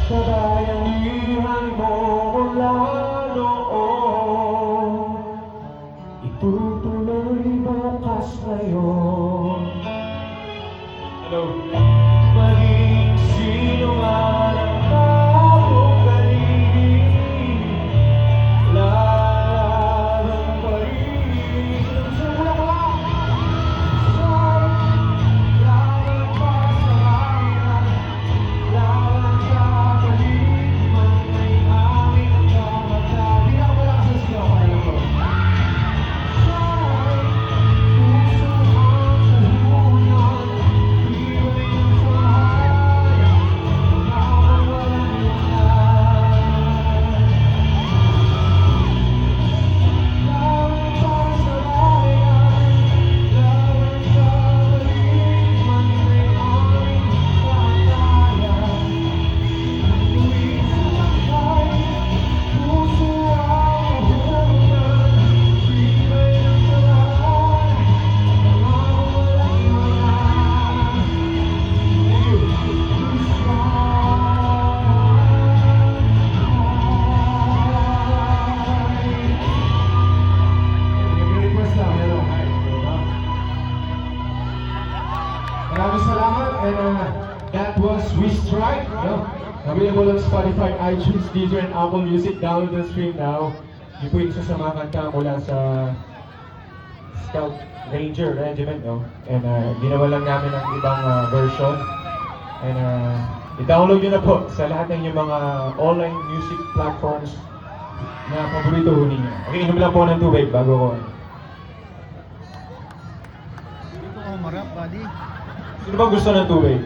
sa bayanihan mo mula noon, itutuloy bukas ngayon. Hello. Maging sino man ang kapugaling, lalaban pa rin. Sumula ka lang! Laban pa sa ayan, laban sa baliman, may aming nagkamata. Di ako malakas ang sigaw, kaya ko. Maraming salamat, and that was We Strike, no? Available on Spotify, iTunes, Deezer, and Apple Music. Download the stream now. Yun po yung isa sa mga kanta mula sa Scout Ranger Regiment, no? And ginawa lang namin ang ibang version. And i-download nyo na po sa lahat ng yung mga online music platforms na paborito ho ninyo. Okay, inom lang po ng tubig bago ko. Dito ako marap, buddy. Sino ba gusto ng tubig?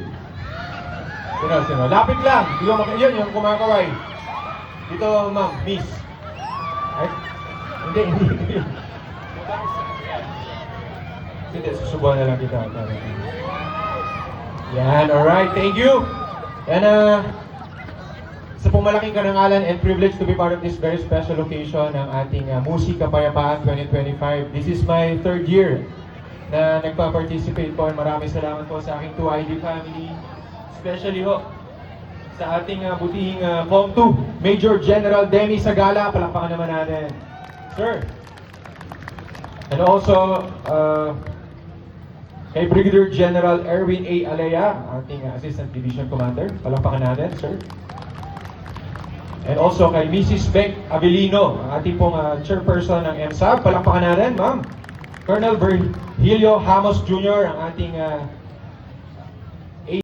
Sino? Lapit lang! Yun, yung kumakaway. Dito, ma'am, miss. Ay, hindi. Hindi, susubuhan na lang kita. Yan, alright, thank you! And sa pumalaking karangalan and privilege to be part of this very special occasion ng ating Musika Kapayapaan 2025. This is my third year na nagpa-participate po. Maraming salamat po sa aking 2ID family, especially ho sa ating butihing Form 2, Major General Demi Sagala. Palakpakan naman natin, sir. And also, kay Brigadier General Erwin A. Alea, ating Assistant Division Commander. Palakpakan natin, sir. And also kay Mrs. Beck Avelino, ang ating pong chairperson ng MSAB. Palakpakan natin, ma'am. Colonel Virgilio Hamos Jr., ang ating